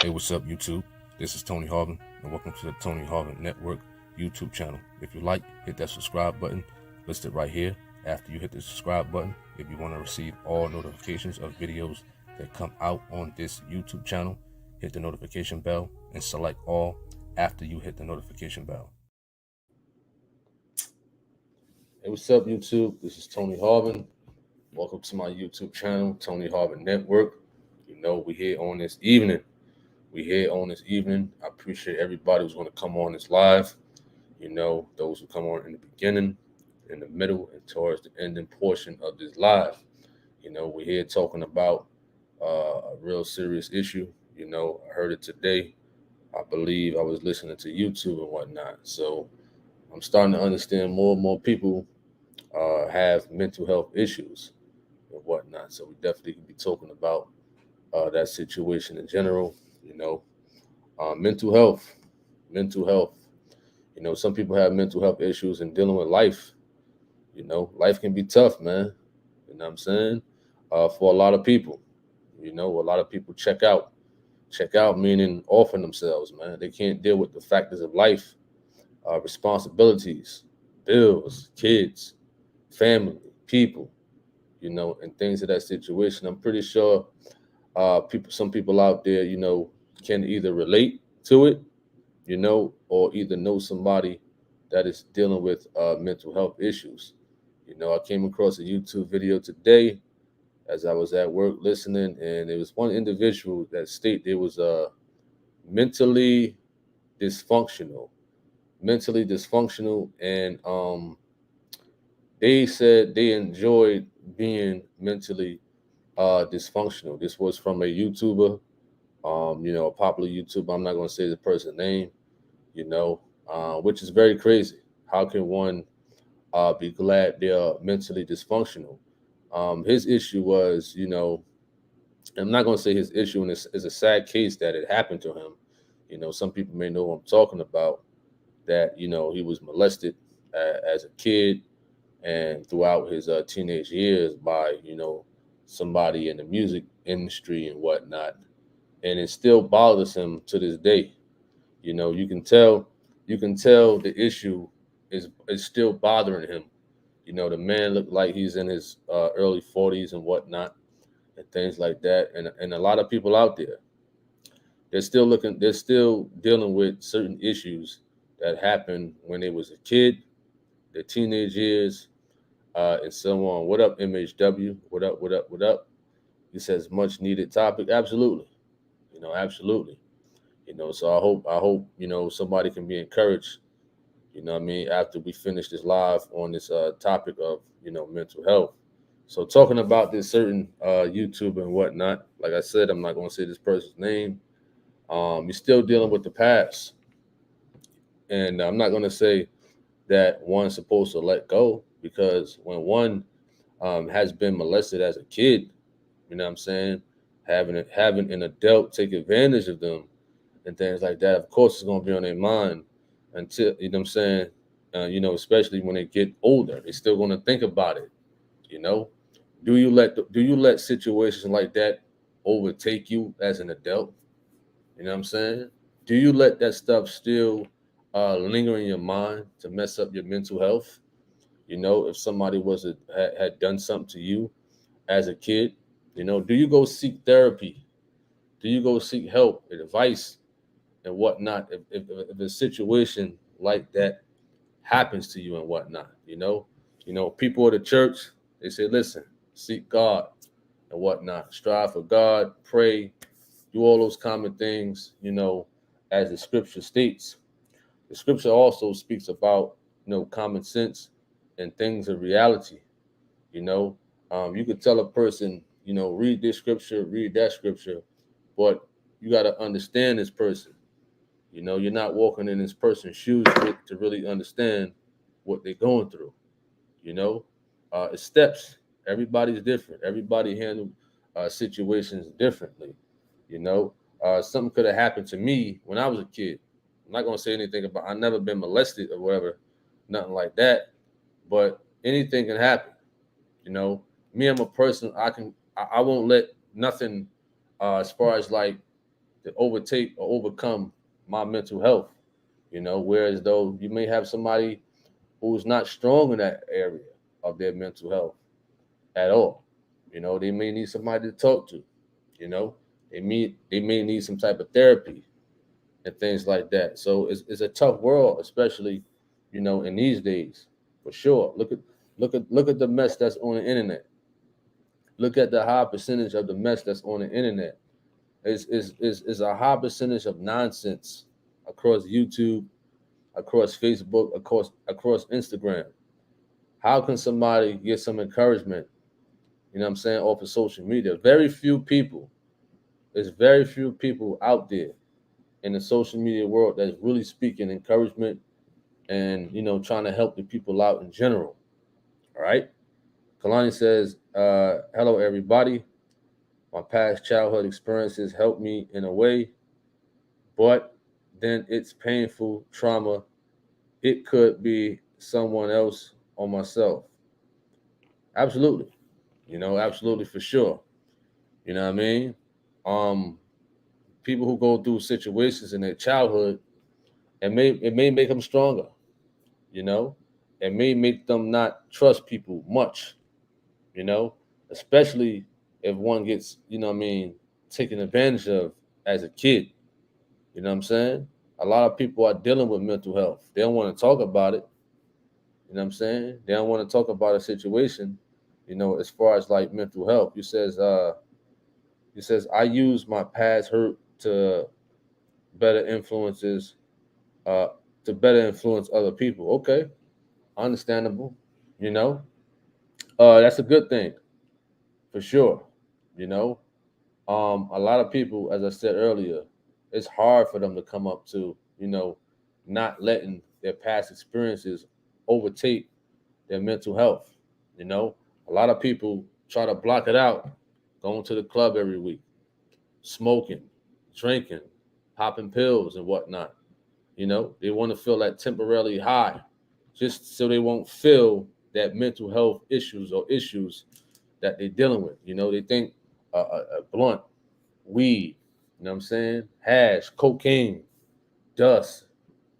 Hey, what's up, YouTube? This is Tony Harvin, and welcome to the Tony Harvin Network YouTube channel. If you like, hit that subscribe button listed right here. After you hit the subscribe button, if you want to receive all notifications of videos that come out on this YouTube channel, hit the notification bell and select all after you hit the notification bell. Hey, what's up, YouTube? This is Tony Harvin. Welcome to my YouTube channel, Tony Harvin Network. You know, we're here on this evening. I appreciate everybody who's going to come on this live. You know, those who come on in the beginning, in the middle, and towards the ending portion of this live. You know, we're here talking about a real serious issue. You know, I heard it today. I believe I was listening to YouTube and whatnot. So I'm starting to understand more and more people have mental health issues and whatnot. So we definitely can be talking about that situation in general. You know, mental health. You know, some people have mental health issues and dealing with life. You know, life can be tough, man. You know what I'm saying? For a lot of people, you know, a lot of people check out. Check out meaning offering themselves, man. They can't deal with the factors of life, responsibilities, bills, kids, family, people, you know, and things of that situation. I'm pretty sure some people out there, you know, can either relate to it, you know, or either know somebody that is dealing with mental health issues. You know, I came across a YouTube video today as I was at work listening, and there was one individual that stated it was mentally dysfunctional, and they said they enjoyed being mentally dysfunctional. This was from a YouTuber, you know, a popular YouTuber. I'm not going to say the person's name, you know, which is very crazy. How can one be glad they're mentally dysfunctional? His issue was, you know, I'm not going to say his issue, and it's a sad case that it happened to him. You know, some people may know what I'm talking about. That you know he was molested as a kid and throughout his teenage years by somebody in the music industry and whatnot, and it still bothers him to this day. You know, you can tell the issue is still bothering him. You know, the man looked like he's in his early 40s and whatnot, and things like that. And a lot of people out there, they're still dealing with certain issues that happened when they was a kid, their teenage years, and so on. What up, MHW? What up? What up? What up? He says much needed topic. Absolutely, absolutely. You know, so I hope somebody can be encouraged. You know what I mean? After we finish this live on this topic of mental health. So talking about this certain YouTuber and whatnot, like I said, I'm not going to say this person's name. You're still dealing with the past, and I'm not going to say that one's supposed to let go because when one has been molested as a kid, you know what I'm saying, having an adult take advantage of them and things like that, of course, it's going to be on their mind until you know what I'm saying. Especially when they get older, they're still going to think about it. You know, do you let situations like that overtake you as an adult? You know what I'm saying? Do you let that stuff still linger in your mind to mess up your mental health? You know, if somebody had done something to you as a kid, do you go seek therapy? Do you go seek help, advice, and whatnot? If a situation like that happens to you and whatnot, people of the church, they say, listen, seek God and whatnot, strive for God, pray, do all those common things, as the scripture states. The scripture also speaks about, common sense and things of reality. You know, you could tell a person, read this scripture, read that scripture, but you got to understand this person. You know, you're not walking in this person's shoes to really understand what they're going through. You know, it's steps. Everybody's different. Everybody handle situations differently. You know, something could have happened to me when I was a kid. I'm not gonna say anything about I never been molested or whatever, nothing like that. But anything can happen. You know, me, I'm a person. I won't let nothing as far as like to overtake or overcome my mental health. Whereas though you may have somebody who's not strong in that area of their mental health at all. They may need somebody to talk to. You know, they may need some type of therapy and things like that. So it's a tough world, especially in these days, for sure. Look at the mess that's on the internet. Look at the high percentage of the mess that's on the internet. Is a high percentage of nonsense across YouTube, across Facebook, across Instagram. How can somebody get some encouragement, what I'm saying, off of social media? There's very few people out there in the social media world that's really speaking encouragement and trying to help the people out in general. All right. Kalani says, hello everybody. My past childhood experiences helped me in a way, but then it's painful trauma. It could be someone else or myself. Absolutely. Absolutely for sure. You know what I mean? Um, People who go through situations in their childhood, it may make them stronger. You know, it may make them not trust people much. You know, especially if one gets, taken advantage of as a kid. You know what I'm saying? A lot of people are dealing with mental health. They don't want to talk about it. You know what I'm saying? They don't want to talk about a situation, as far as like mental health. He says, I use my past hurt better influences, uh, to better influence other people. Okay, understandable. You know, that's a good thing for sure. You know, a lot of people, as I said earlier, it's hard for them to come up to, not letting their past experiences overtake their mental health. You know, a lot of people try to block it out, going to the club every week, smoking, drinking, popping pills and whatnot. They want to feel that temporarily high, just so they won't feel that mental health issues that they're dealing with. They think a blunt, weed, what I'm saying, hash, cocaine, dust,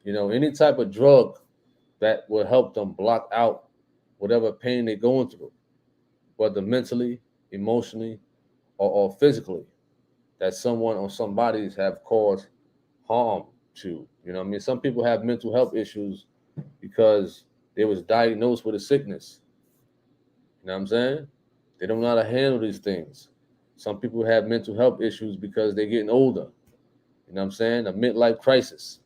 any type of drug that will help them block out whatever pain they're going through, whether mentally, emotionally, or physically, that someone or somebody's have caused harm to. Some people have mental health issues because they was diagnosed with a sickness. You know what I'm saying? They don't know how to handle these things. Some people have mental health issues because they're getting older. You know what I'm saying? A midlife crisis.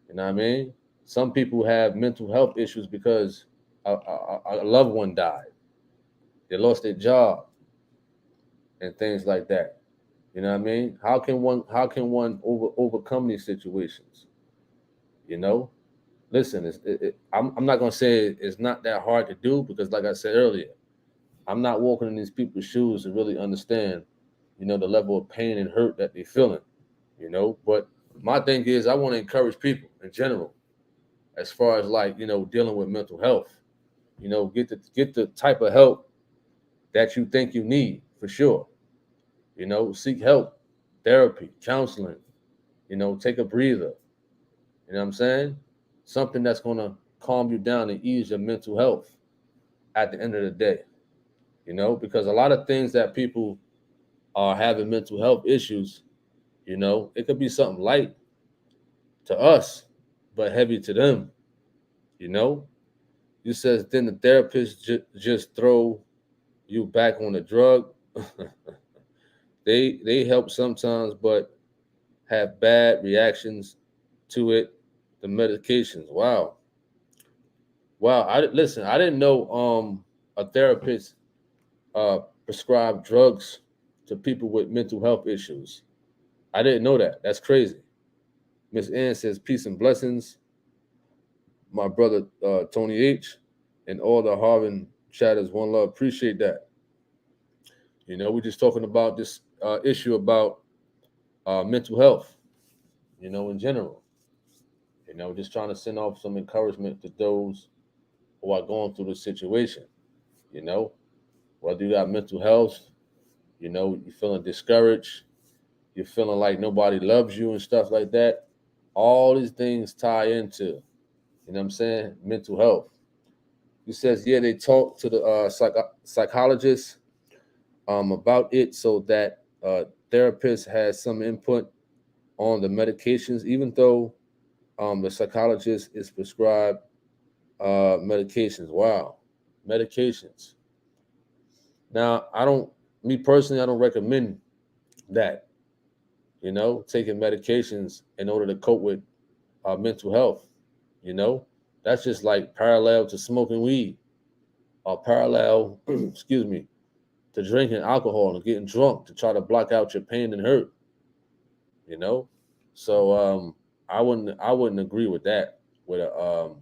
You know what I mean? Some people have mental health issues because a loved one died. They lost their job and things like that. You know what I mean? How can one overcome these situations? You know, listen, I'm not gonna say it's not that hard to do because, like I said earlier, I'm not walking in these people's shoes to really understand, the level of pain and hurt that they're feeling. But my thing is, I want to encourage people in general, as far as like dealing with mental health. Get the type of help that you think you need for sure. Seek help, therapy, counseling. Take a breather. You know what I'm saying? Something that's gonna calm you down and ease your mental health at the end of the day. Because a lot of things that people are having mental health issues, it could be something light to us, but heavy to them. You know, you says then the therapist just throw you back on the drug. They help sometimes, but have bad reactions to it. The medications. Wow, wow. Listen. I didn't know a therapist prescribe drugs to people with mental health issues. I didn't know that. That's crazy. Miss Ann says peace and blessings. My brother Tony H. and all the Harvin chatters. One love. Appreciate that. We're just talking about this issue about mental health. In general. Just trying to send off some encouragement to those who are going through the situation. You know, whether you got mental health, you're feeling discouraged, you're feeling like nobody loves you and stuff like that. All these things tie into, you know what I'm saying, mental health. He says, yeah, they talk to the psychologist about it so that therapist has some input on the medications, even though the psychologist is prescribed medications. Wow, medications. Now, me personally, I don't recommend that, taking medications in order to cope with mental health. That's just like parallel to smoking weed or parallel, excuse me, to drinking alcohol and getting drunk to try to block out your pain and hurt. You know, so I wouldn't agree with that with a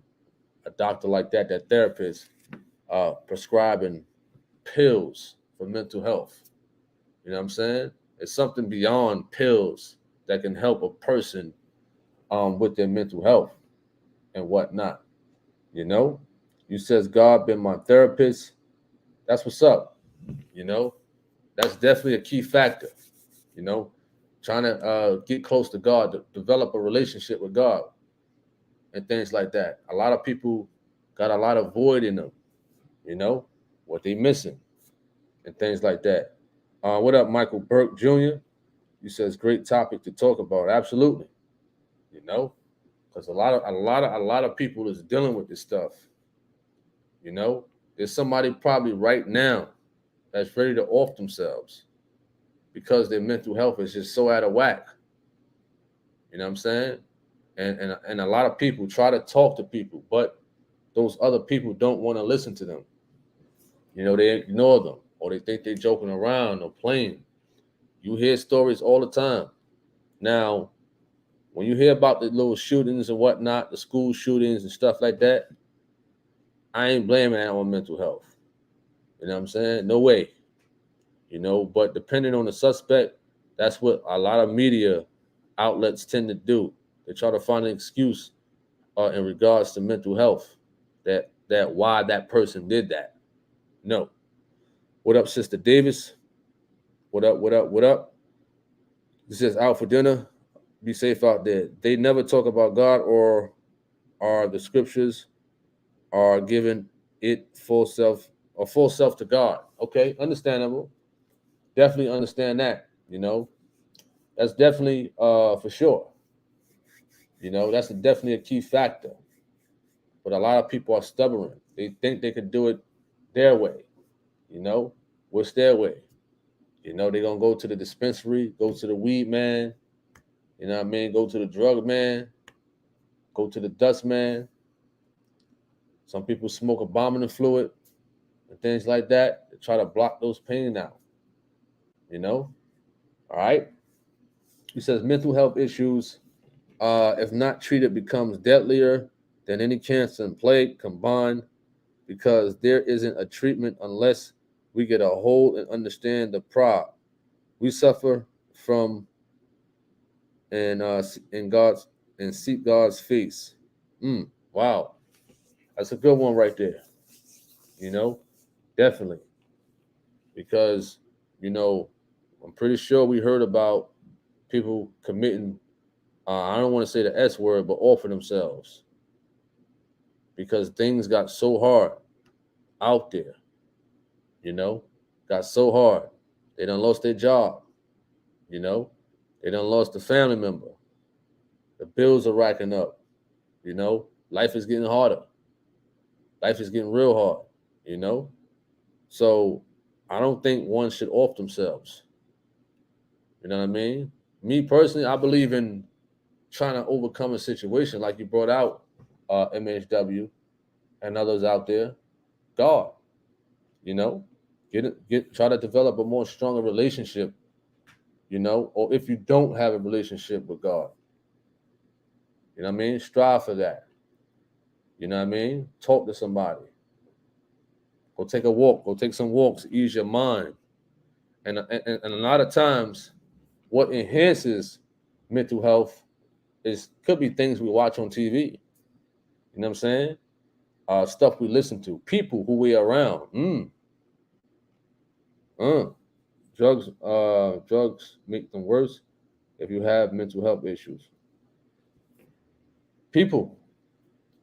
doctor like that, that therapist prescribing pills for mental health. You know what I'm saying? It's something beyond pills that can help a person with their mental health and whatnot. You know, you says God been my therapist. That's what's up. You know, that's definitely a key factor. You know, trying to get close to God, to develop a relationship with God, and things like that. A lot of people got a lot of void in them. You know, what they missing and things like that. What up, Michael Burke Jr.? You says great topic to talk about. Absolutely. You know, because a lot of people is dealing with this stuff. You know, there's somebody probably right now that's ready to off themselves because their mental health is just so out of whack. You know what I'm saying? And a lot of people try to talk to people, but those other people don't want to listen to them. They ignore them or they think they're joking around or playing. You hear stories all the time. Now, when you hear about the little shootings and whatnot, the school shootings and stuff like that, I ain't blaming that on mental health. You know what I'm saying? No way. But depending on the suspect, that's what a lot of media outlets tend to do. They try to find an excuse in regards to mental health, that why that person did that. No. What up, Sister Davis? What up? What up? What up? This is out for dinner. Be safe out there. They never talk about God or are the scriptures are giving it full self to God. Okay, understandable. Definitely understand that. That's definitely for sure. That's definitely a key factor. But a lot of people are stubborn. They think they can do it their way. What's their way? They're gonna go to the dispensary, go to the weed man, you know what I mean, go to the drug man, go to the dust man. Some people smoke abominant fluid and things like that to try to block those pain out. You know? All right. He says mental health issues, if not treated, becomes deadlier than any cancer and plague combined because there isn't a treatment unless we get a hold and understand the problem we suffer from and in God's and seek God's face. Wow, that's a good one right there. You know, definitely because you know I'm pretty sure we heard about people committing. I don't want to say the S word, but offer themselves because things got so hard out there. You know, got so hard. They done lost their job. You know, they done lost a family member. The bills are racking up. Life is getting harder. Life is getting real hard. You know, so I don't think one should off themselves. You know what I mean? Me personally, I believe in trying to overcome a situation like you brought out, MHW and others out there. God, you know, try to develop a more stronger relationship. Or if you don't have a relationship with God, you know what I mean? Strive for that. You know what I mean? Talk to somebody. Go take a walk. Go take some walks. Ease your mind. And a lot of times, what enhances mental health could be things we watch on TV. You know what I'm saying? Stuff we listen to, people who we around. Uh, drugs make them worse. if you have mental health issues. People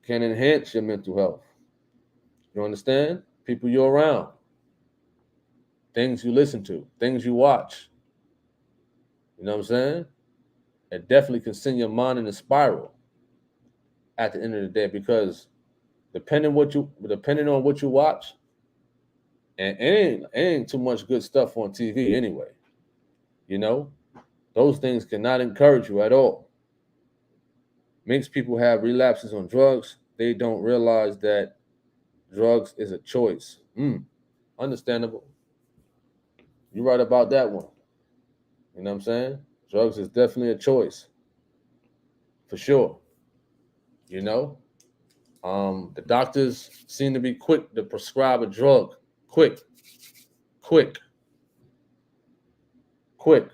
can enhance your mental health. You understand? People you're around, things you listen to, things you watch. You know what I'm saying? It definitely can send your mind in a spiral at the end of the day because depending on what you watch, and it ain't too much good stuff on TV anyway. You know, those things cannot encourage you at all. Makes people have relapses on drugs. They don't realize that drugs is a choice. Understandable. You're right about that one. You know what I'm saying? Drugs is definitely a choice for sure. You know, the doctors seem to be quick to prescribe a drug. Quick, quick, quick.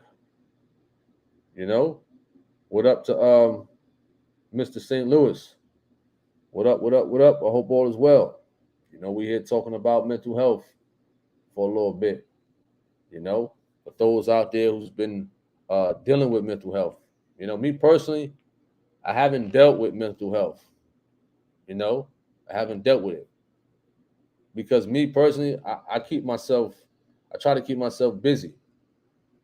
You know, what up to Mr. St. Louis? What up? What up? What up? I hope all is well. You know, we here talking about mental health for a little bit. You know, for those out there who's been dealing with mental health. You know, me personally, I haven't dealt with mental health. You know, I haven't dealt with it because me personally, I try to keep myself busy.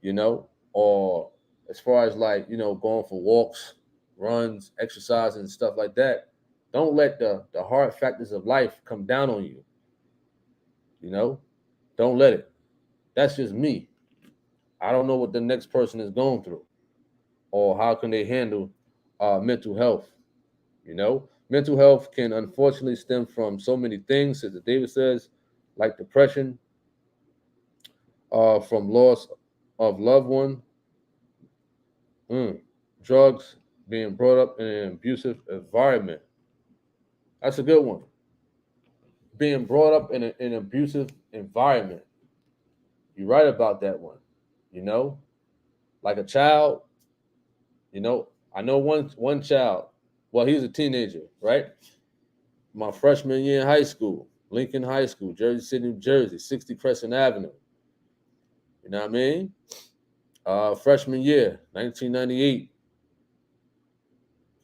You know, or as far as like going for walks, runs, exercise, and stuff like that. Don't let the hard factors of life come down on you. You know, don't let it. That's just me. I don't know what the next person is going through or how can they handle mental health. You know, mental health can unfortunately stem from so many things, as David says, like depression, from loss of loved one, drugs, being brought up in an abusive environment. That's a good one. Being brought up in an abusive environment. You're right about that one. You know, like a child. I know one child. Well, he was a teenager, right? My freshman year in high school, Lincoln High School, Jersey City, New Jersey, 60 Crescent Avenue. You know what I mean? Freshman year, 1998.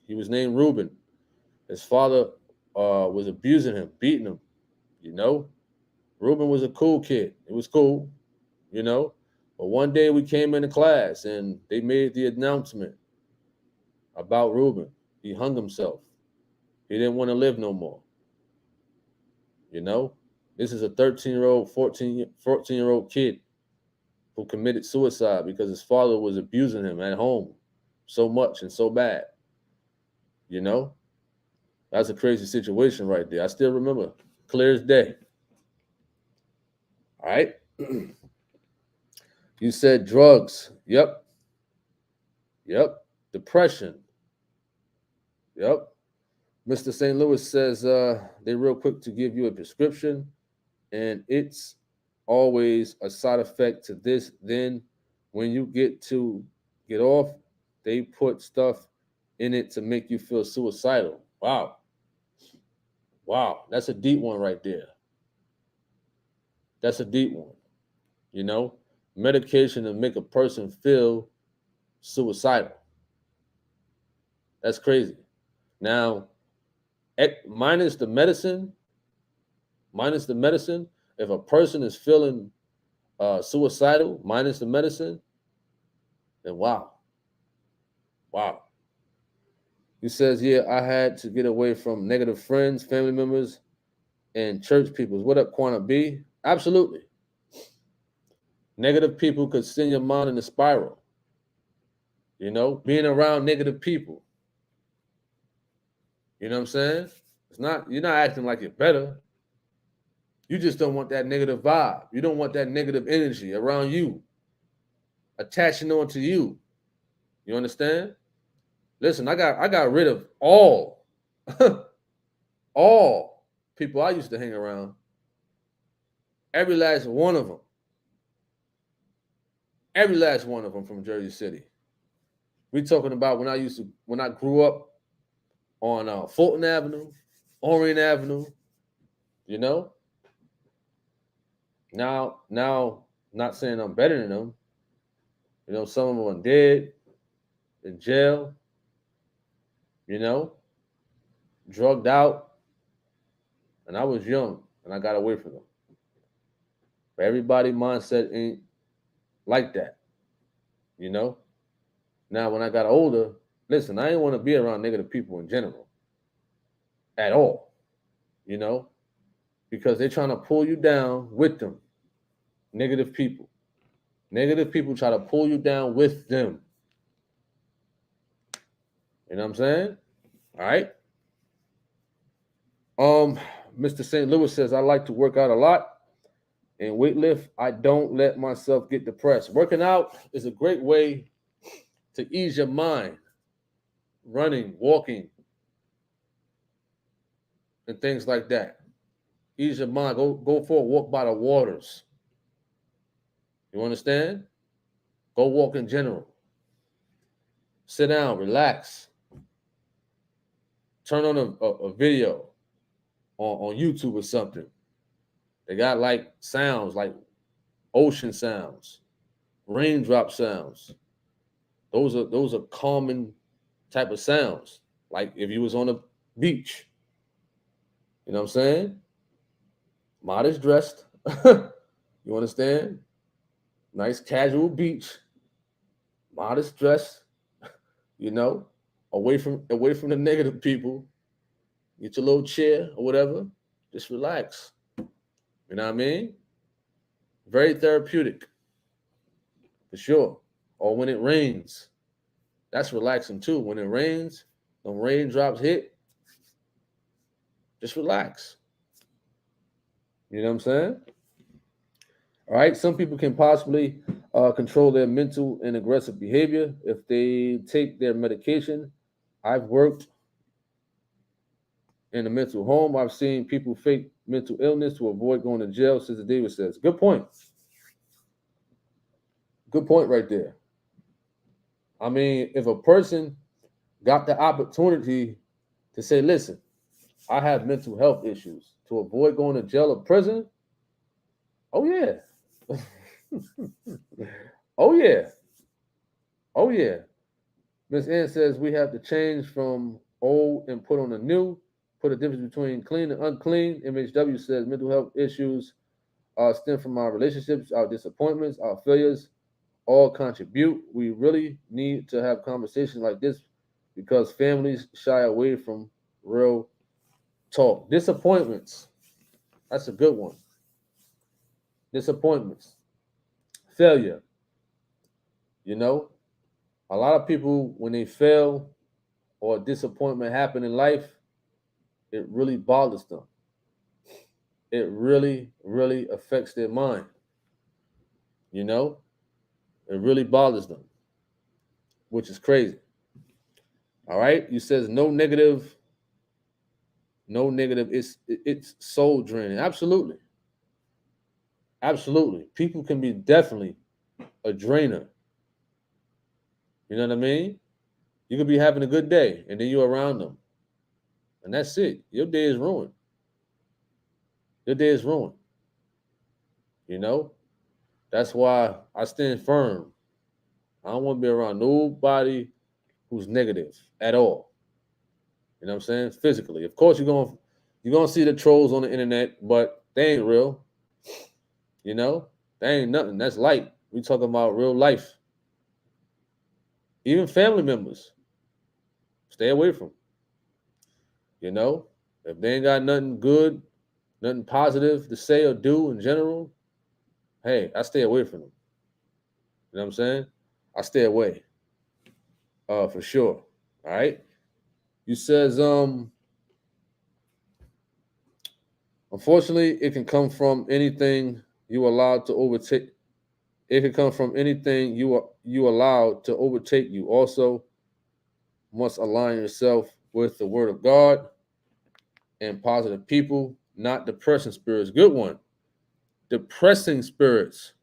He was named Ruben. His father was abusing him, beating him. You know, Ruben was a cool kid. It was cool, you know. But one day we came into class and they made the announcement about Ruben. He hung himself. He didn't want to live no more. You know, this is a 13-year-old, 14-year-old kid who committed suicide because his father was abusing him at home so much and so bad. You know, that's a crazy situation right there. I still remember, clear as day. All right. You said drugs. Yep. Yep. Depression. Yep. Mr. St. Louis says they're real quick to give you a prescription, and it's always a side effect to this. Then, when you get off, they put stuff in it to make you feel suicidal. Wow. Wow. That's a deep one right there. That's a deep one. You know, medication to make a person feel suicidal. That's crazy. Now, minus the medicine, minus the medicine, if a person is feeling suicidal, minus the medicine, then wow, wow. He says, yeah, I had to get away from negative friends, family members, and church peoples. What up, Quanta B? Absolutely. Negative people could send your mind in a spiral. You know, being around negative people. You know what I'm saying? It's not you're not acting like you're better. You just don't want that negative vibe. You don't want that negative energy around you, attaching on to you. You understand? Listen, I got rid of all people I used to hang around. Every last one of them. Every last one of them from Jersey City. We talking about when I grew up on Fulton Avenue, Orion Avenue. You know. Now, not saying I'm better than them. You know, some of them are dead. in jail, you know, drugged out, and I was young and I got away from them. But everybody mindset ain't like that, you know. Now when I got older, listen, I didn't want to be around negative people in general at all, you know, because they're trying to pull you down with them. Negative people. Negative people try to pull you down with them. You know what I'm saying? All right. Um, Mr. St. Louis says I like to work out a lot and weightlift. I don't let myself get depressed. Working out is a great way to ease your mind. Running, walking, and things like that. Ease your mind. Go for a walk by the waters. You understand? Go walk in general. Sit down, relax. Turn on a video on YouTube or something. They got like sounds, like ocean sounds, raindrop sounds. Those are calming type of sounds. Like if you was on a beach. You know what I'm saying? Modest dressed. You understand? Nice casual beach. Modest dress. You know, away from the negative people. Get your little chair or whatever. Just relax. You know what I mean? Very therapeutic. For sure. Or when it rains. That's relaxing too. When it rains, the raindrops hit. Just relax. You know what I'm saying? All right. Some people can possibly control their mental and aggressive behavior if they take their medication. I've worked in a mental home. I've seen people fake mental illness to avoid going to jail, Sister Davis says. Good point. Good point right there. I mean, if a person got the opportunity to say, listen, I have mental health issues to avoid going to jail or prison, oh yeah. Oh yeah. Oh yeah. Miss Ann says we have to change from old and put on the new, put a difference between clean and unclean. MHW says mental health issues stem from our relationships, our disappointments, our failures, all contribute. We really need to have conversations like this because families shy away from real talk. Disappointments. That's a good one. Disappointments. Failure. You know, a lot of people, when they fail or disappointment happen in life, it really bothers them. It really, really affects their mind. You know, it really bothers them, which is crazy. All right. You says no negative, no negative. It's soul draining. Absolutely. Absolutely. People can be definitely a drainer. You know what I mean? You could be having a good day and then you're around them. And that's it. Your day is ruined. Your day is ruined. You know? That's why I stand firm. I don't want to be around nobody who's negative at all. You know what I'm saying? Physically. Of course you're gonna see the trolls on the internet, but they ain't real. You know? They ain't nothing. That's light. We talking about real life. Even family members. Stay away from. You know? If they ain't got nothing good, nothing positive to say or do in general, hey, I stay away from them. You know what I'm saying? I stay away. For sure. All right. You says, unfortunately, it can come from anything you allowed to overtake. It can come from anything you allowed to overtake you. Also, must align yourself with the word of God and positive people, not depressing spirits. Good one. Depressing spirits.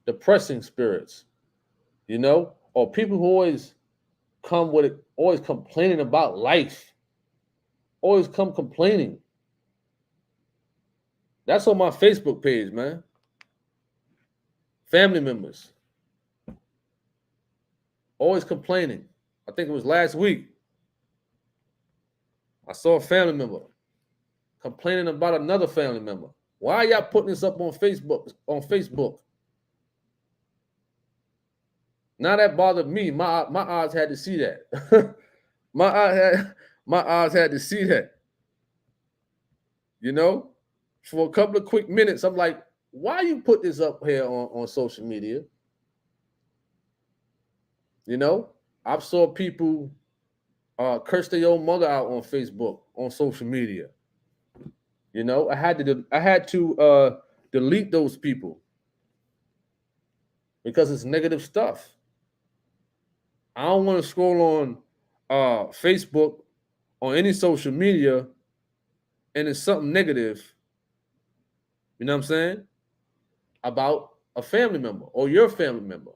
Depressing spirits. You know, or people who always come with it, always complaining about life. Always come complaining. That's on my Facebook page, man. Family members. always complaining. I think it was last week. I saw a family member complaining about another family member. Why are y'all putting this up on Facebook? Now that bothered me. My eyes had to see that. my eyes had to see that. You know, for a couple of quick minutes, I'm like, why you put this up here on social media? You know, I've saw people curse their own mother out on Facebook, on social media. You know, I had to delete those people because it's negative stuff. I don't want to scroll on Facebook on any social media and it's something negative. You know what I'm saying? About a family member or your family member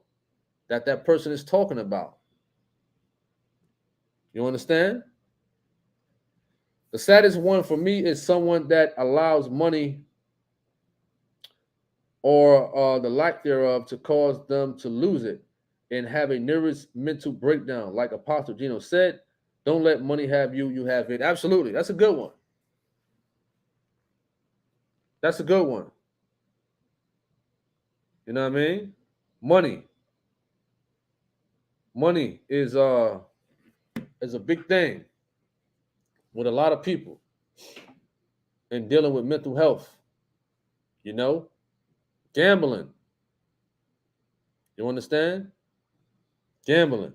that person is talking about. You understand? The saddest one for me is someone that allows money or the lack thereof to cause them to lose it and have a nervous mental breakdown. Like Apostle Gino said, don't let money have you, you have it. Absolutely. That's a good one. That's a good one. You know what I mean? Money. Money is a big thing with a lot of people in dealing with mental health. You know? Gambling. You understand? Gambling.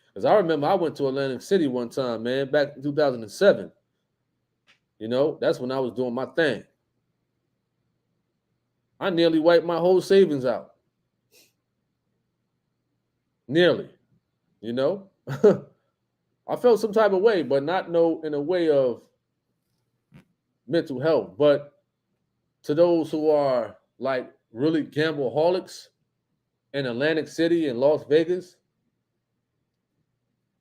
Because I remember I went to Atlantic City one time, man, back in 2007. You know, that's when I was doing my thing. I nearly wiped my whole savings out. Nearly. You know? I felt some type of way, but not in a way of mental health. But to those who are like really gambleaholics in Atlantic City and Las Vegas,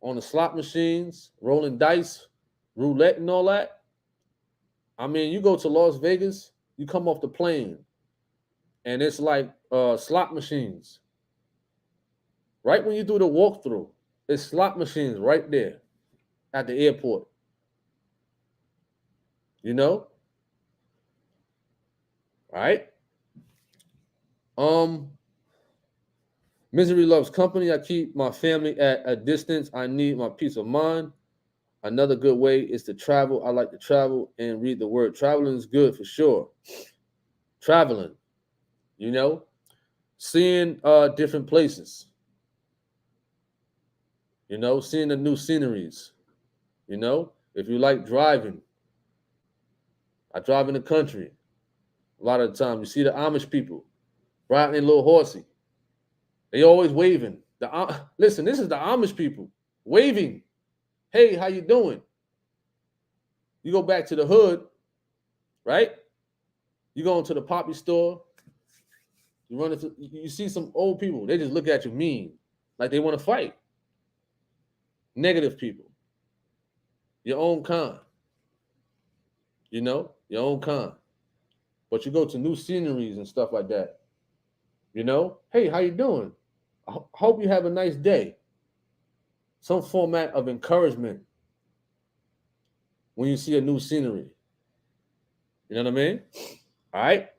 on the slot machines, rolling dice, roulette, and all that. I mean, you go to Las Vegas, you come off the plane, and it's like slot machines. Right when you do the walkthrough, it's slot machines right there at the airport. You know? Right? Misery loves company. I keep my family at a distance. I need my peace of mind. Another good way is to travel. I like to travel and read the word. Traveling is good for sure. Traveling, you know, seeing different places, you know, seeing the new sceneries, you know. If you like driving, I drive in the country. A lot of the time, you see the Amish people riding their little horsey. They always waving. Listen, this is the Amish people waving. Hey, how you doing? You go back to the hood, right? You go into the poppy store. You run into, you see some old people. They just look at you mean, like they want to fight. Negative people. Your own kind. You know, your own kind. But you go to new sceneries and stuff like that. You know, hey, how you doing? I hope you have a nice day. Some format of encouragement when you see a new scenery. You know what I mean? All right.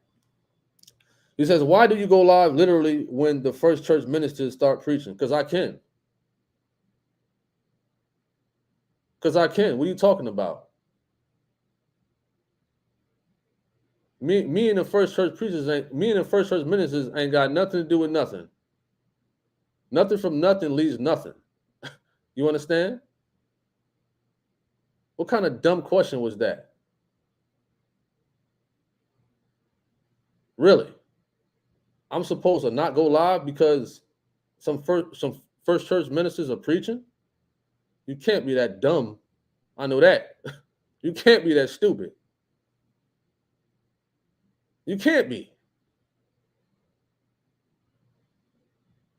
He says, why do you go live literally when the first church ministers start preaching? Because I can. Because I can. What are you talking about? Me and the first church ministers ain't got nothing to do with nothing. Nothing from nothing leaves nothing. You understand? What kind of dumb question was that? Really? I'm supposed to not go live because some first church ministers are preaching? You can't be that dumb. I know that. You can't be that stupid. You can't be.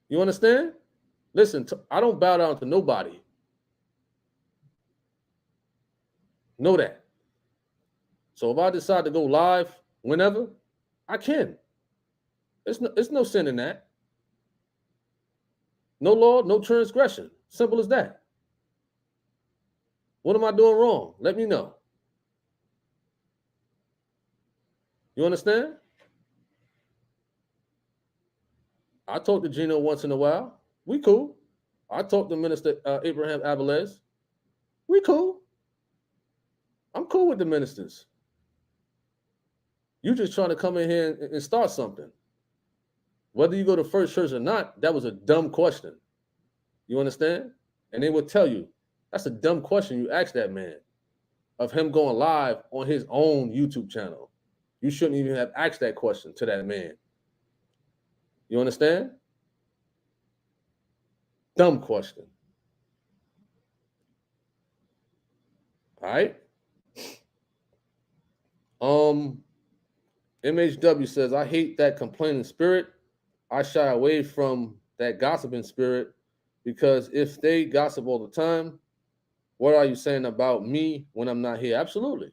You understand? Listen, I don't bow down to nobody. Know that. So if I decide to go live whenever, I can. It's no sin in that. No law, no transgression. Simple as that. What am I doing wrong? Let me know. You understand? I talk to Gino once in a while. We cool. I talk to Minister Abraham Avalez. We cool. I'm cool with the ministers. You just trying to come in here and start something. Whether you go to First Church or not, that was a dumb question. You understand? And they will tell you, that's a dumb question you asked that man of him going live on his own YouTube channel. You shouldn't even have asked that question to that man. You understand? Dumb question. All right. MHW says, I hate that complaining spirit. I shy away from that gossiping spirit because if they gossip all the time, what are you saying about me when I'm not here? Absolutely.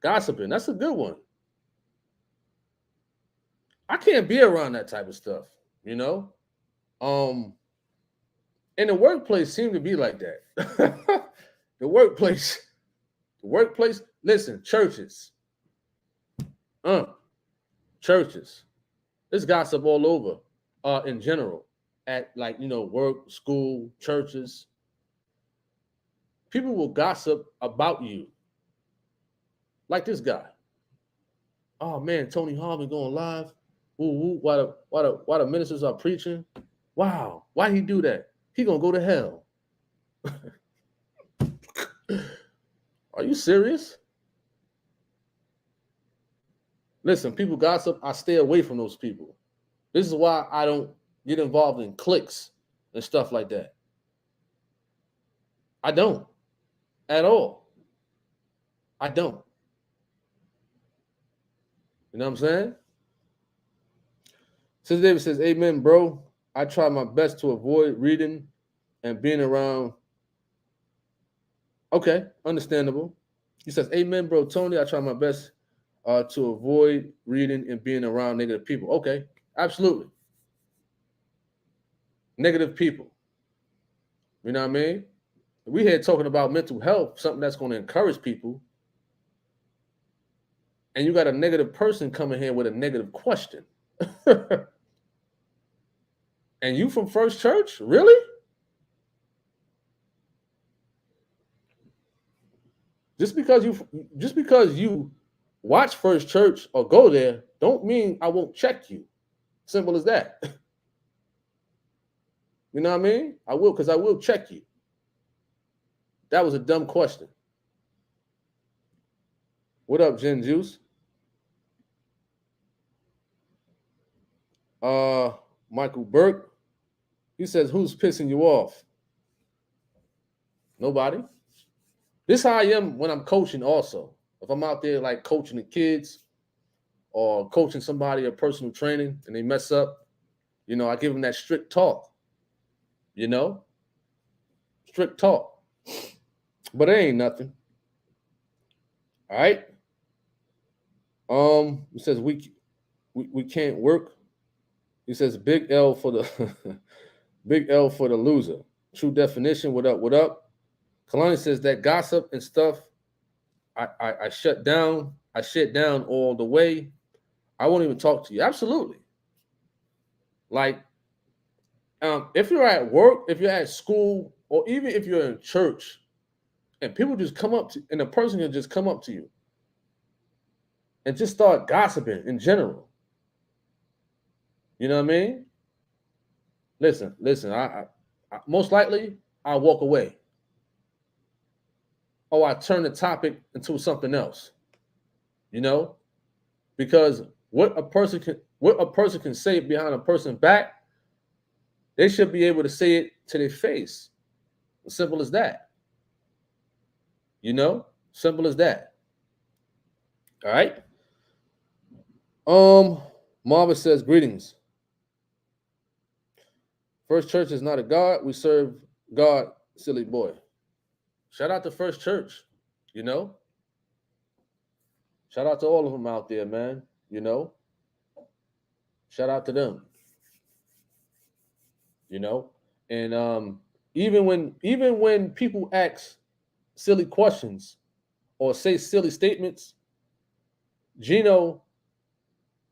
Gossiping, that's a good one. I can't be around that type of stuff, you know? And the workplace seemed to be like that. the workplace, listen, churches. Churches. There's gossip all over in general. At like, work, school, churches. People will gossip about you. Like this guy. Oh man, Tony Harvin going live. Ooh, why the ministers are preaching? Wow, why he do that? He gonna go to hell. Are you serious? Listen, people gossip. I stay away from those people. This is why I don't get involved in cliques and stuff like that. I don't at all. I don't. You know what I'm saying? Sister David says, amen, bro. I try my best to avoid reading and being around. Okay, understandable. He says, amen, bro. Tony, I try my best to avoid reading and being around negative people. Okay, absolutely. Negative people. You know what I mean? We here talking about mental health, something that's going to encourage people. And you got a negative person coming here with a negative question. And you from First Church? Really? Just because you watch First Church or go there, don't mean I won't check you. Simple as that. You know what I mean? I will, because I will check you. That was a dumb question. What up, Jen Juice? Michael Burke. He says, who's pissing you off? Nobody. This is how I am when I'm coaching also. If I'm out there like coaching the kids or coaching somebody or personal training and they mess up, I give them that strict talk. Strict talk. But it ain't nothing. All right. It says we can't work. He says big L for the big L for the loser. True definition. What up? What up? Kalani says that gossip and stuff. I shut down. I shut down all the way. I won't even talk to you. Absolutely. Like, if you're at work, if you're at school, or even if you're in church, and people just come up to, and a person can just come up to you and just start gossiping in general. You know what I mean? Listen. I most likely I'll walk away. Or I turn the topic into something else. Because what a person can say behind a person's back, they should be able to say it to their face. As simple as that. Simple as that. All right. Marvin says, greetings. First Church is not a God. We serve God, silly boy. Shout out to First Church, Shout out to all of them out there, man. Shout out to them. you know. And even when people ask silly questions or say silly statements, Gino,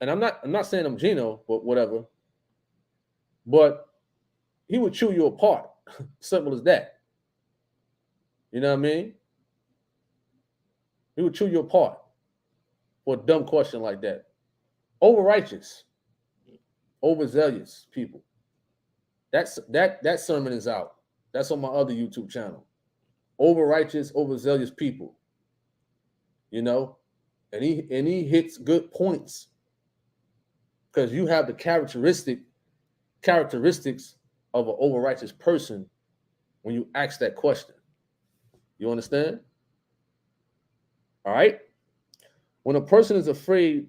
and I'm not saying I'm Gino, but whatever, but he would chew you apart. Simple as that. You know what I mean? He would chew you apart for a dumb question like that. Over righteous, overzealous people. That sermon is out. That's on my other YouTube channel. Over righteous, overzealous people. You know, and he hits good points because you have the characteristics of an over righteous person when you ask that question. You understand? All right. When a person is afraid,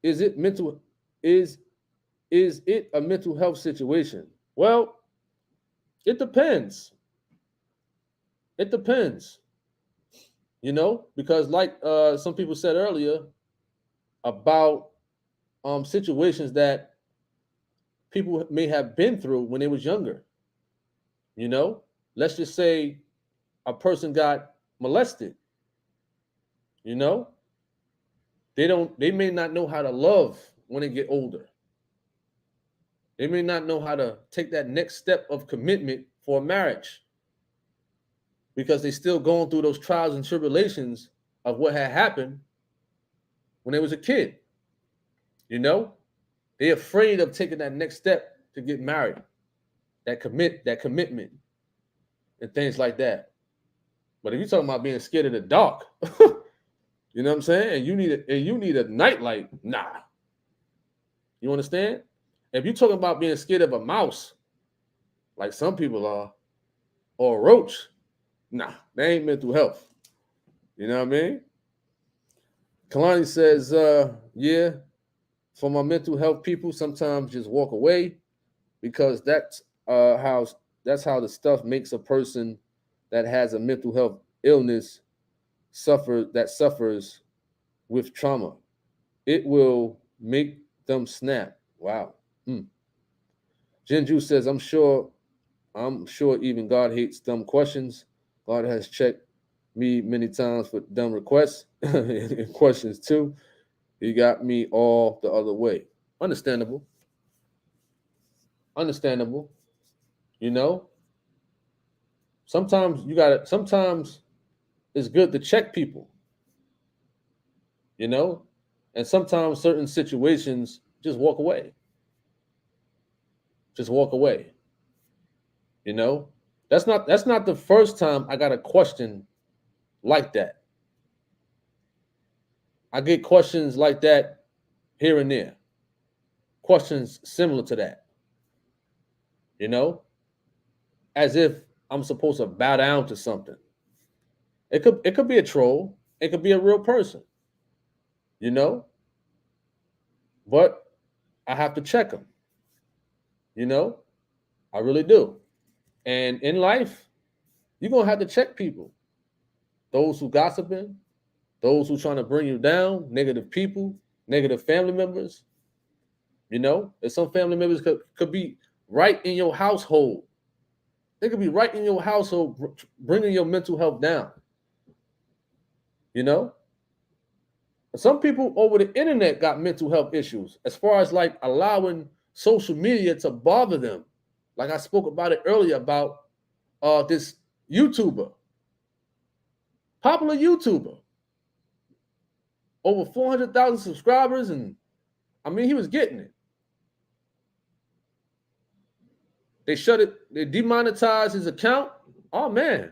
is it mental? Is it a mental health situation? Well, it depends. It depends. You know, because like some people said earlier about situations that people may have been through when they was younger. You know, let's just say a person got molested. You know, they may not know how to love when they get older. They may not know how to take that next step of commitment for a marriage because they still going through those trials and tribulations of what had happened when they was a kid. You know, they're afraid of taking that next step to get married, that commitment and things like that. But if you're talking about being scared of the dark, you know what I'm saying? And you need a nightlight, nah. You understand? If you're talking about being scared of a mouse, like some people are, or a roach, nah, that ain't mental health. You know what I mean? Kalani says, yeah, for my mental health people, sometimes just walk away because that's how the stuff makes a person that has a mental health illness suffers with trauma. It will make them snap. Wow. Hmm. Jinju says, I'm sure even God hates dumb questions. God has checked me many times for dumb requests and questions too. He got me all the other way. Understandable. Understandable. You know, sometimes it's good to check people, you know, and sometimes certain situations just walk away. Just walk away. You know, that's not the first time I got a question like that. I get questions like that here and there. Questions similar to that, you know, as if I'm supposed to bow down to something. It could be a troll. It could be a real person, you know, but I have to check them, you know. I really do. And in life, you're gonna have to check people. Those who gossiping, those who trying to bring you down, negative people, negative family members. You know, and some family members could be right in your household. They could be right in your household, bringing your mental health down. You know, some people over the internet got mental health issues as far as like allowing social media to bother them. Like I spoke about it earlier about this YouTuber, popular YouTuber, over 400,000 subscribers, and I mean he was getting it. They shut it. They demonetized his account. Oh man.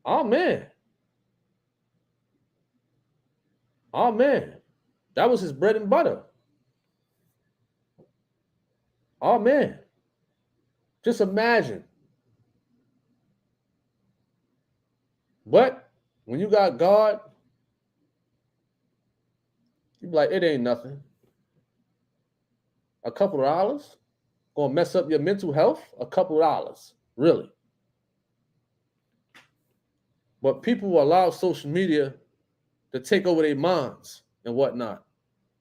Oh man. Oh man. That was his bread and butter. Oh man. Just imagine. But when you got God, you be like, it ain't nothing. A couple of dollars gonna mess up your mental health. A couple of dollars, really. But people will allow social media to take over their minds and whatnot.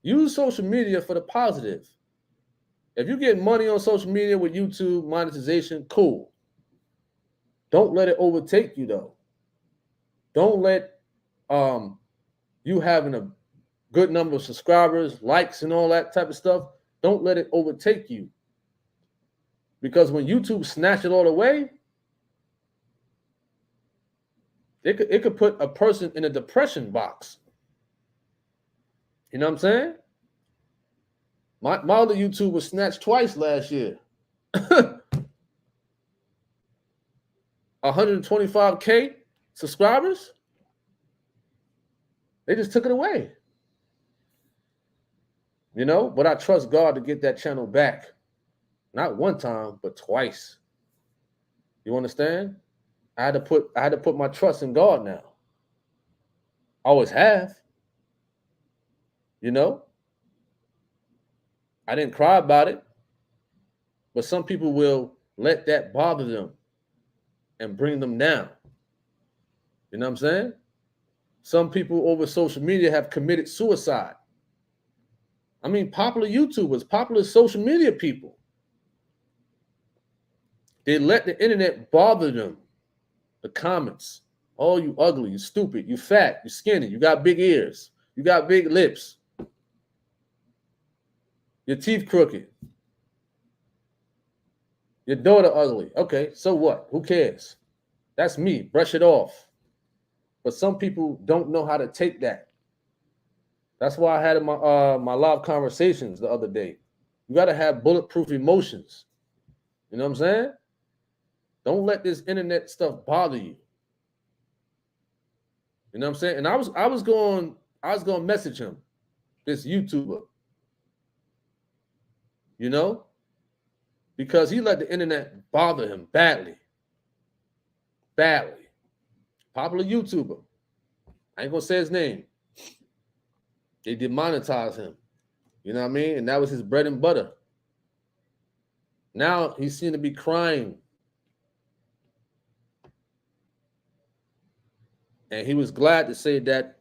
Use social media for the positive. If you get money on social media with YouTube monetization, cool. Don't let it overtake you though. Don't let you having a good number of subscribers, likes, and all that type of stuff. Don't let it overtake you. Because when YouTube snatch it all away, it could put a person in a depression box. You know what I'm saying? My other YouTube was snatched twice last year. 125K subscribers. They just took it away. You know, but I trust God to get that channel back. Not one time, but twice. You understand? I had to put my trust in God now. I always have. You know? I didn't cry about it. But some people will let that bother them and bring them down. You know what I'm saying? Some people over social media have committed suicide. I mean, popular YouTubers, popular social media people. They let the internet bother them. The comments. Oh, you ugly, you stupid, you fat, you skinny, you got big ears, you got big lips, your teeth crooked, your daughter ugly. Okay, so what? Who cares? That's me. Brush it off. But some people don't know how to take that. That's why I had in my live conversations the other day. You got to have bulletproof emotions. You know what I'm saying? Don't let this internet stuff bother you. You know what I'm saying? And I was going to message him, this YouTuber. You know? Because he let the internet bother him badly. Badly. Popular YouTuber. I ain't going to say his name. They demonetized him. You know what I mean? And that was his bread and butter. Now he seemed to be crying. And he was glad to say that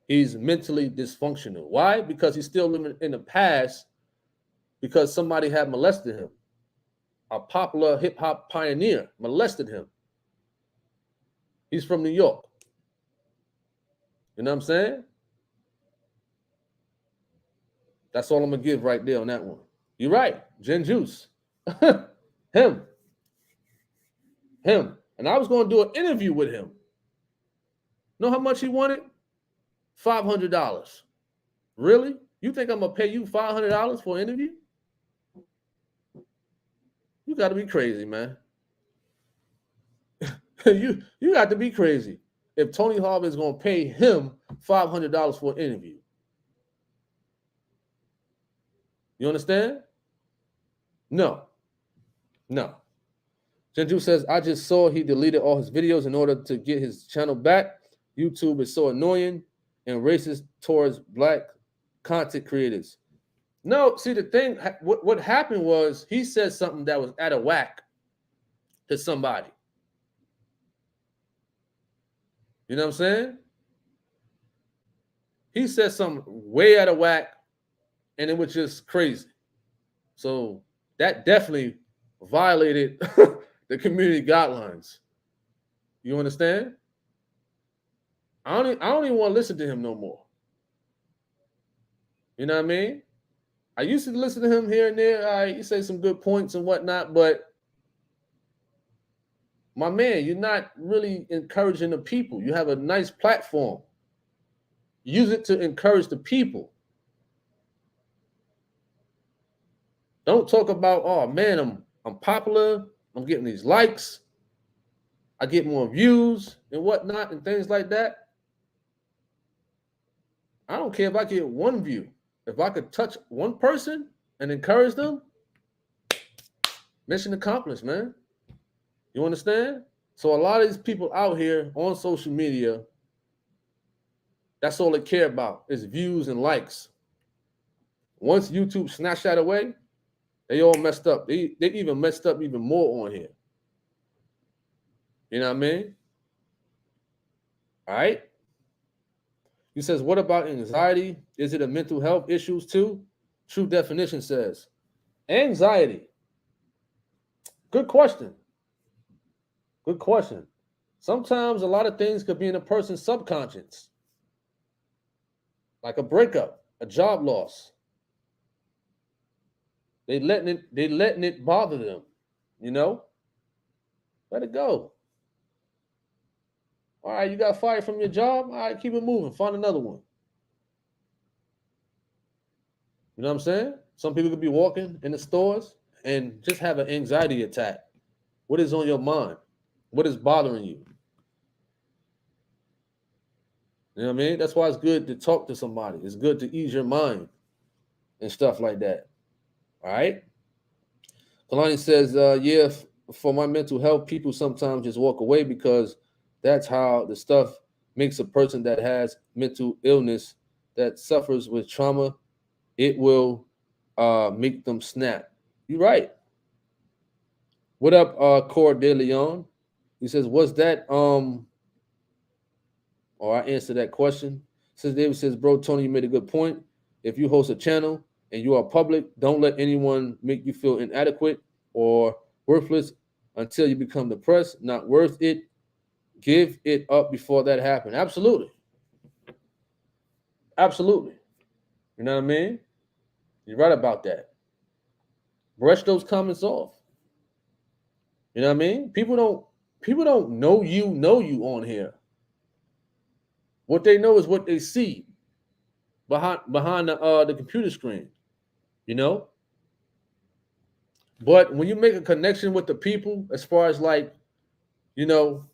he's mentally dysfunctional. Why? Because he's still living in the past because somebody had molested him. A popular hip-hop pioneer molested him. He's from New York. You know what I'm saying? That's all I'm going to give right there on that one. You're right. Gen Juice. Him. And I was going to do an interview with him. Know how much he wanted? $500. Really? You think I'm going to pay you $500 for an interview? You got to be crazy, man. you got to be crazy if Tony Harvin is going to pay him $500 for an interview. You understand? No. Genju says, I just saw he deleted all his videos in order to get his channel back. YouTube is so annoying and racist towards black content creators. No, see, the thing, what happened was he said something that was out of whack to somebody. You know what I'm saying? He said something way out of whack, and it was just crazy. So that definitely violated the community guidelines. You understand? I don't even want to listen to him no more. You know what I mean? I used to listen to him here and there. He say some good points and whatnot, but my man, you're not really encouraging the people. You have a nice platform. Use it to encourage the people. Don't talk about, oh man, I'm popular. I'm getting these likes. I get more views and whatnot and things like that. I don't care if I get one view. If I could touch one person and encourage them, mission accomplished, man. You understand? So a lot of these people out here on social media, that's all they care about is views and likes. Once YouTube snatched that away, they all messed up. They even messed up even more on here. You know what I mean? All right. He says, what about anxiety? Is it a mental health issues too? True Definition says, Anxiety. Good question. Good question. Sometimes a lot of things could be in a person's subconscious, like a breakup, a job loss. They letting it bother them, you know? Let it go. All right, you got fired from your job. All right, keep it moving. Find another one. You know what I'm saying? Some people could be walking in the stores and just have an anxiety attack. What is on your mind? What is bothering you? You know what I mean? That's why it's good to talk to somebody. It's good to ease your mind and stuff like that. All right. Kalani says, yeah, for my mental health, people sometimes just walk away because that's how the stuff makes a person that has mental illness that suffers with trauma. It will make them snap. You're right. What up, Core De Leon? He says, "Was that Or I answer that question?" Since David says, "Bro, Tony, you made a good point. If you host a channel and you are public, don't let anyone make you feel inadequate or worthless until you become depressed. Not worth it. Give it up before that happens." Absolutely, absolutely. You know what I mean? You're right about that. Brush those comments off. You know what I mean? People don't know you on here. What they know is what they see behind the computer screen. You know, but when you make a connection with the people, as far as like, you know,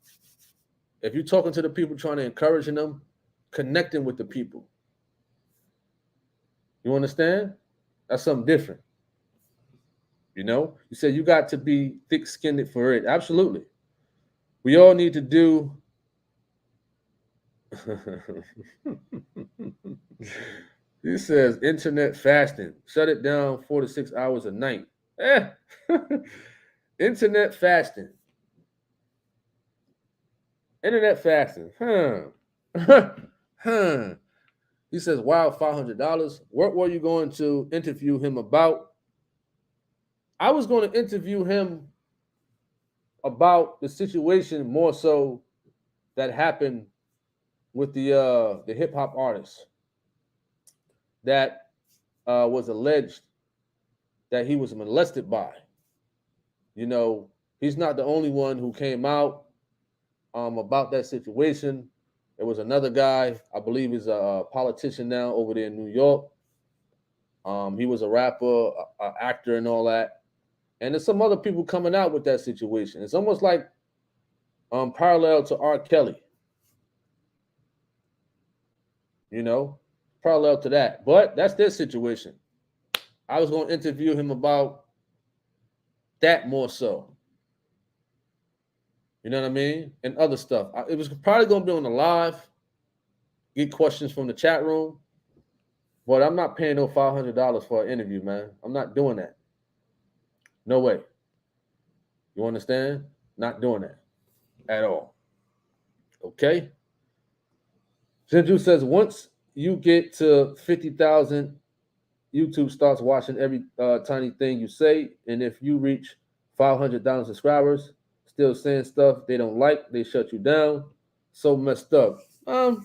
if you're talking to the people, trying to encourage them, connecting with the people, you understand? That's something different. You know, you said you got to be thick-skinned for it. Absolutely, we all need to do. He says internet fasting. Shut it down 4 to 6 hours a night. Eh. Internet fasting. Internet fasting. Huh. He says, wow, $500. What were you going to interview him about? I was going to interview him about the situation more so that happened with the hip hop artist that was alleged that he was molested by. You know, he's not the only one who came out about that situation. There was another guy, I believe he's a politician now over there in New York. He was a rapper, an actor, and all that. And there's some other people coming out with that situation. It's almost like parallel to R. Kelly, you know, parallel to that. But that's their situation. I was going to interview him about that more so. You know what I mean? And other stuff. It was probably going to be on the live, get questions from the chat room. But I'm not paying no $500 for an interview, man. I'm not doing that. No way. You understand? Not doing that at all. Okay? Jinju says, once you get to 50,000, YouTube starts watching every tiny thing you say. And if you reach 500,000 subscribers, still saying stuff they don't like, they shut you down. So messed up. Oh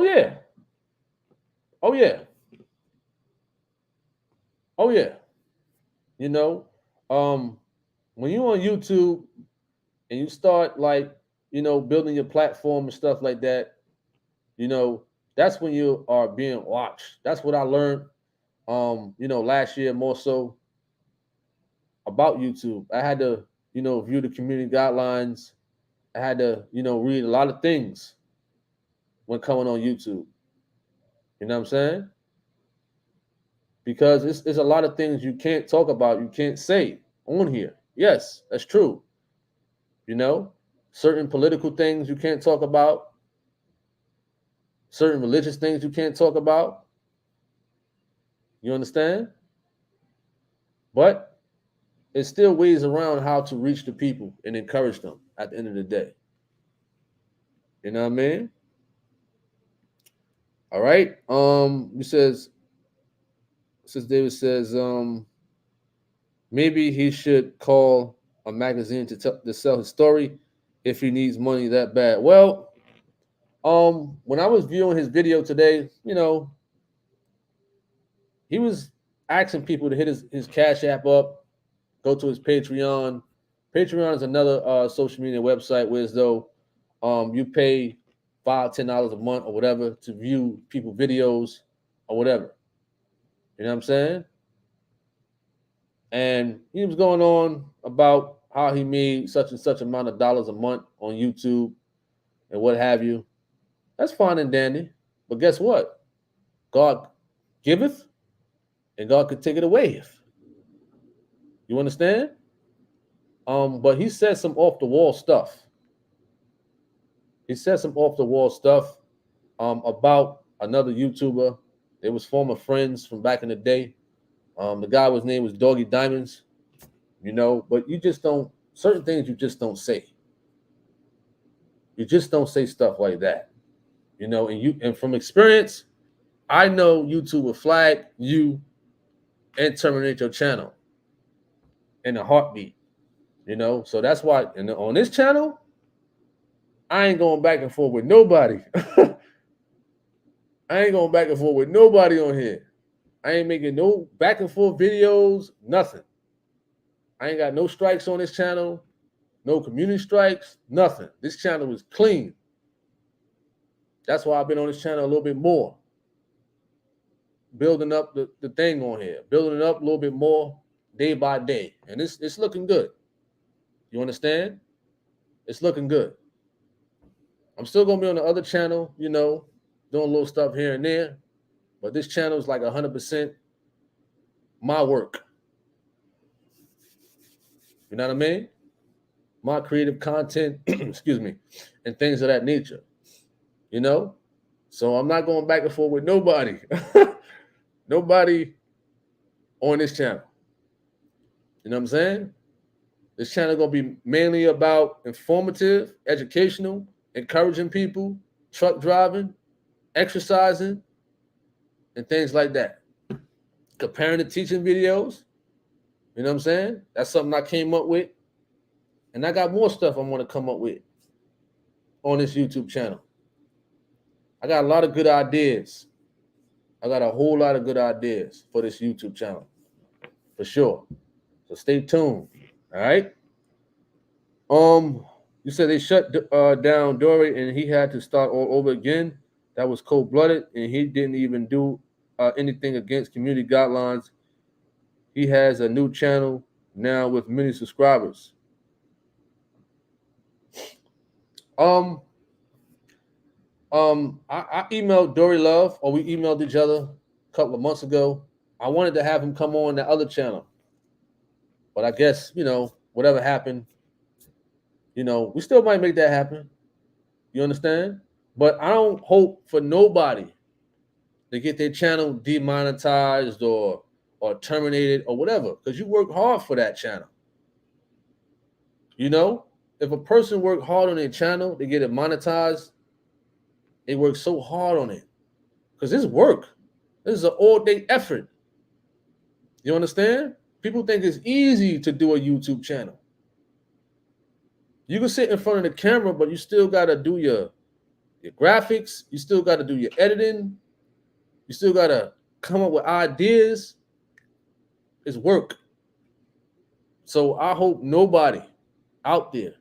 yeah. Oh yeah. Oh yeah. You know, when you're on YouTube and you start like, building your platform and stuff like that, that's when you are being watched. That's what I learned, last year more so about YouTube. I had to, view the community guidelines. I had to, read a lot of things when coming on YouTube. You know what I'm saying? Because it's a lot of things you can't talk about, you can't say on here. Yes, that's true. Certain political things you can't talk about, certain religious things you can't talk about. You understand? But it's still ways around how to reach the people and encourage them at the end of the day. You know what I mean? All right. He says Since David says, maybe he should call a magazine to sell his story if he needs money that bad. Well, when I was viewing his video today, he was asking people to hit his Cash App up, go to his Patreon. Patreon is another social media website where as though you pay $5, $10 a month or whatever to view people videos or whatever. You know what I'm saying? And he was going on about how he made such and such amount of dollars a month on YouTube and what have you. That's fine and dandy. But guess what? God giveth and God could take it away. You understand? But he said some off the wall stuff. He said some off the wall stuff about another YouTuber. They was former friends from back in the day. The guy was name was Doggy Diamonds, but you just don't, certain things you just don't say. You just don't say stuff like that. And from experience, I know YouTube will flag you and terminate your channel in a heartbeat. So that's why on this channel, I ain't going back and forth with nobody. I ain't going back and forth with nobody on here. I ain't making no back and forth videos, nothing. I ain't got no strikes on this channel, no community strikes, nothing. This channel is clean. That's why I've been on this channel a little bit more. Building up the thing on here, building it up a little bit more day by day. And it's looking good. You understand? It's looking good. I'm still going to be on the other channel, doing a little stuff here and there. But this channel is like 100% my work. You know what I mean? My creative content, excuse me, and things of that nature. So I'm not going back and forth with nobody. Nobody on this channel. You know what I'm saying? This channel is going to be mainly about informative, educational, encouraging people, truck driving, exercising, and things like that. Comparing and teaching videos. You know what I'm saying? That's something I came up with. And I got more stuff I want to come up with on this YouTube channel. I got a lot of good ideas. I got a whole lot of good ideas for this YouTube channel. For sure. So stay tuned. All right? You said they shut down Dory and he had to start all over again. That was cold-blooded, and he didn't even do anything against community guidelines. He has a new channel now with many subscribers. I emailed Dory Love, or we emailed each other a couple of months ago. I wanted to have him come on that other channel. But I guess, whatever happened, we still might make that happen. You understand? But I don't hope for nobody to get their channel demonetized or terminated or whatever, because you work hard for that channel. If a person worked hard on their channel, they get it monetized, they work so hard on it. Because this work. This is an all-day effort. You understand? People think it's easy to do a YouTube channel. You can sit in front of the camera, but you still got to do your graphics. You still got to do your editing. You still got to come up with ideas. It's work. So I hope nobody out there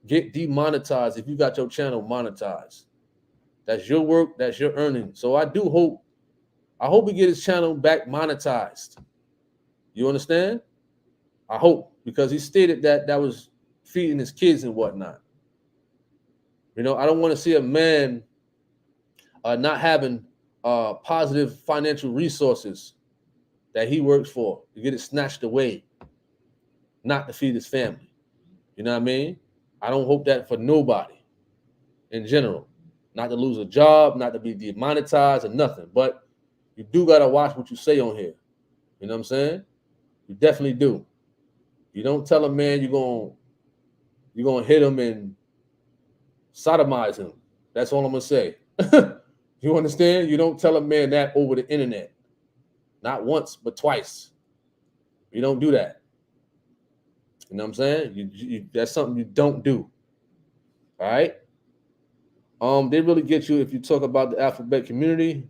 get demonetized if you got your channel monetized. That's your work. That's your earning. So I hope we get his channel back monetized. You understand? I hope, because he stated that was feeding his kids and whatnot. I don't want to see a man not having positive financial resources that he works for to get it snatched away, not to feed his family. You know what I mean? I don't hope that for nobody in general. Not to lose a job, not to be demonetized or nothing. But you do got to watch what you say on here. You know what I'm saying? You definitely do. You don't tell a man you're going to hit him and sodomize him. That's all I'm going to say. You understand? You don't tell a man that over the internet. Not once, but twice. You don't do that. You know what I'm saying? That's something you don't do. All right. They really get you if you talk about the alphabet community.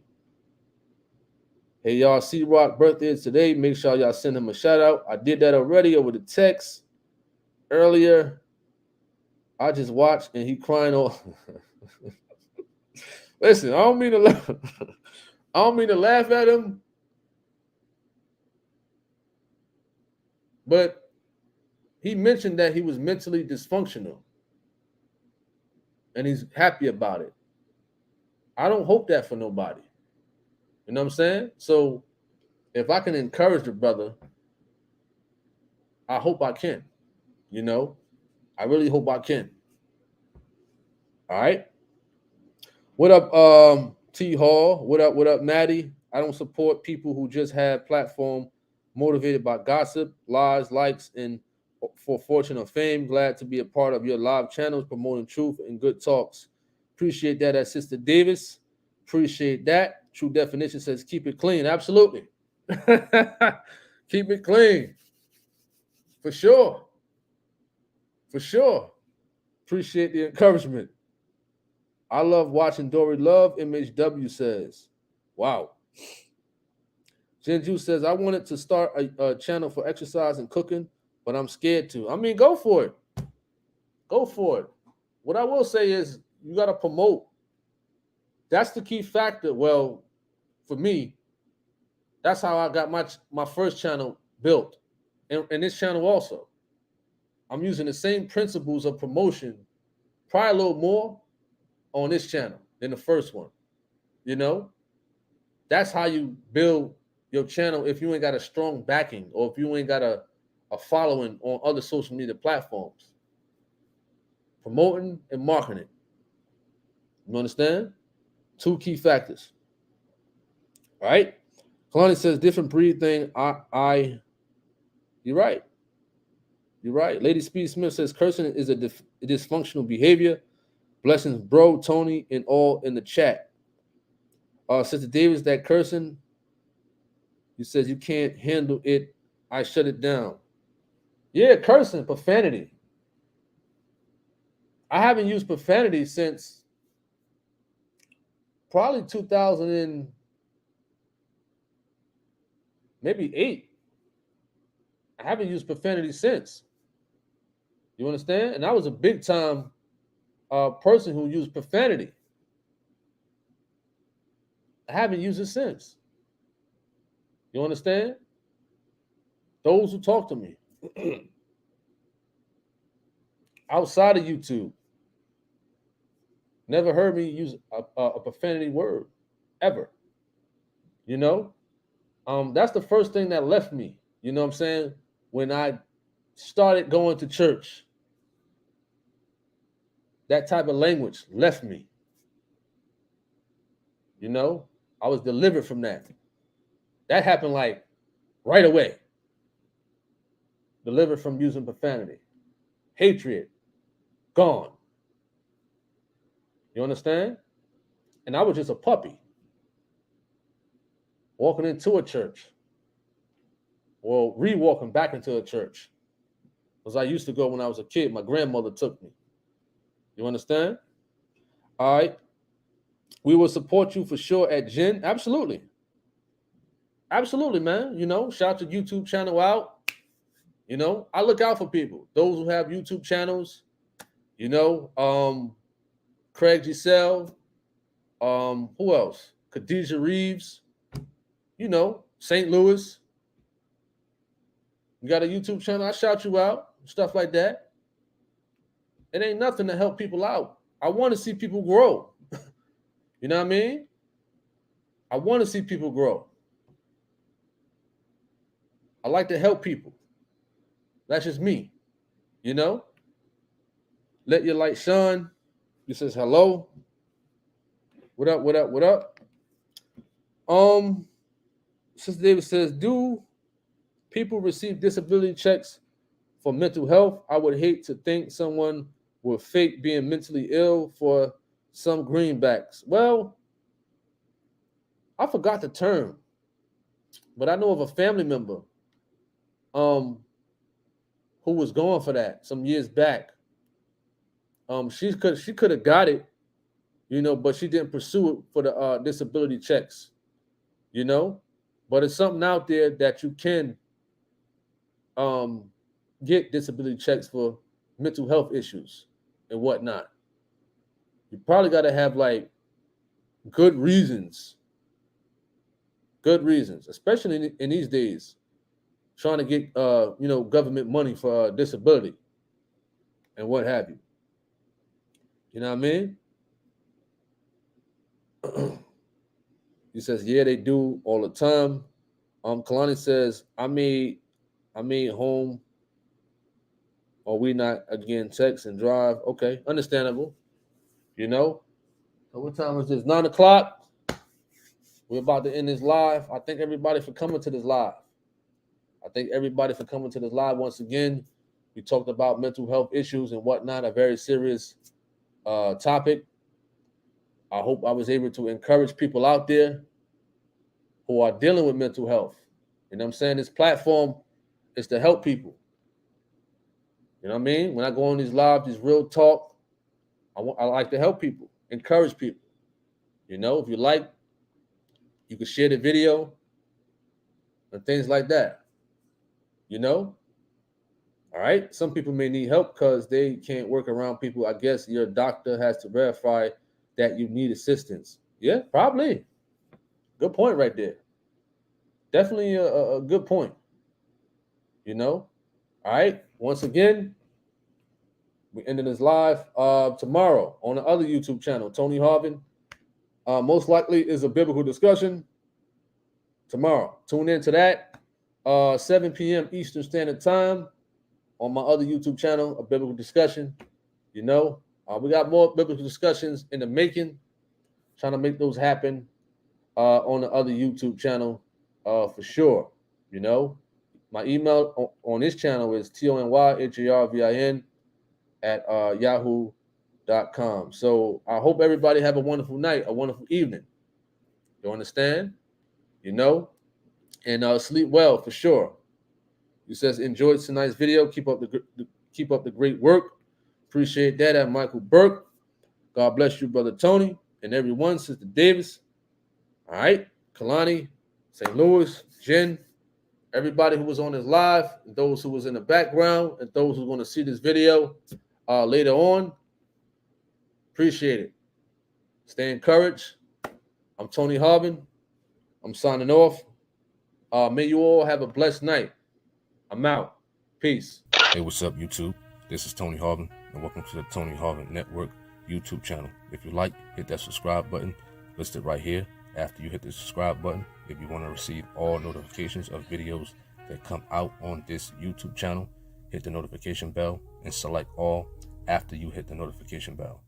Hey y'all, C Rock birthday is today. Make sure y'all send him a shout out. I did that already over the text earlier. I just watched and he crying off. Listen, I don't mean to laugh. I don't mean to laugh at him, but he mentioned that he was mentally dysfunctional and he's happy about it. I don't hope that for nobody. You know what I'm saying? So if I can encourage the brother, I hope I can. You know, I really hope I can. All right. What up, T Hall? What up, Maddie? I don't support people who just have platform motivated by gossip, lies, likes, and for fortune or fame. Glad to be a part of your live channels promoting truth and good talks. Appreciate that, Sister Davis. Appreciate that. True definition says keep it clean. Absolutely. Keep it clean. For sure. For sure. Appreciate the encouragement. I love watching Dory Love. MHW says, wow. Jinju says, I wanted to start a channel for exercise and cooking, but I'm scared to. I mean, go for it. Go for it. What I will say is you got to promote. That's the key factor. Well, for me, that's how I got my first channel built. And this channel also. I'm using the same principles of promotion, probably a little more on this channel than the first one. You know? That's how you build your channel if you ain't got a strong backing or if you ain't got a following on other social media platforms. Promoting and marketing. You understand? Two key factors. All right? Kalani says different breed thing. You're right. You're right. Lady Speed Smith says cursing is a dysfunctional behavior. Blessings, bro, Tony, and all in the chat. Sister Davis, that cursing, he says you can't handle it. I shut it down. Yeah, cursing, profanity. I haven't used profanity since probably 2000 and maybe 8. I haven't used profanity since. You understand? And I was a big time person who used profanity. I haven't used it since. You understand? Those who talk to me outside of YouTube never heard me use a profanity word ever. You know, that's the first thing that left me. You know what I'm saying? When I started going to church, that type of language left me. You know, I was delivered from that. That happened like right away. Delivered from using profanity. Hatred, gone. You understand? And I was just a puppy walking into a church or re-walking back into a church. Because I used to go when I was a kid. My grandmother took me. You understand? All right. We will support you for sure at Jen. Absolutely. Absolutely, man. You know, shout your YouTube channel out. You know, I look out for people. Those who have YouTube channels, you know, Craig Giselle, who else? Khadijah Reeves, you know, St. Louis. You got a YouTube channel, I shout you out, stuff like that. It ain't nothing to help people out. I want to see people grow. You know what I mean? I want to see people grow. I like to help people. That's just me. You know? Let your light shine. He says hello. What up? What up? What up? Sister David says, do people receive disability checks for mental health? I would hate to think someone will fake being mentally ill for some greenbacks. Well, I forgot the term. but I know of a family member um who was going for that some years back. She could have got it, but she didn't pursue it for the disability checks, you know. But it's something out there that you can um get disability checks for mental health issues and whatnot. You probably got to have like good reasons, especially in these days, trying to get government money for disability and what have you. You know what I mean? He says, yeah, they do all the time. Kalani says, I made home, or we not again text and drive. Okay, understandable. You know. So what time is this? 9 o'clock. We're about to end this live. I thank everybody for coming to this live. Once again. We talked about mental health issues and whatnot, a very serious topic. I hope I was able to encourage people out there who are dealing with mental health. You know what I'm saying? This platform is to help people. You know what I mean? When I go on these live, these real talk, I like to help people, encourage people. You know, if you like, you can share the video and things like that. You know? All right. Some people may need help because they can't work around people. I guess your doctor has to verify that you need assistance. Yeah, probably. Good point right there. Definitely a good point. You know? All right. Once again, we ending this live tomorrow on the other YouTube channel, Tony Harvin. Most likely is a biblical discussion tomorrow. Tune in to that. 7 p.m. Eastern Standard Time on my other YouTube channel, a biblical discussion. You know, we got more biblical discussions in the making, trying to make those happen on the other YouTube channel for sure. You know, my email on this channel is tonyharvin at yahoo.com. So I hope everybody have a wonderful night, a wonderful evening. You understand? You know, and sleep well for sure. He says enjoyed tonight's video. Keep up the great work. Appreciate that at Michael Burke. God bless you, Brother Tony, and everyone. Sister Davis. All right, Kalani, St. Louis, Jen, everybody who was on this live, and those who was in the background, and those who are going to see this video later on. Appreciate it. Stay encouraged. I'm Tony Harvin. I'm signing off. May you all have a blessed night. I'm out. Peace. Hey, what's up, YouTube? This is Tony Harvin, and welcome to the Tony Harvin Network YouTube channel. If you like, hit that subscribe button listed right here. After you hit the subscribe button, if you want to receive all notifications of videos that come out on this YouTube channel, hit the notification bell and select all after you hit the notification bell.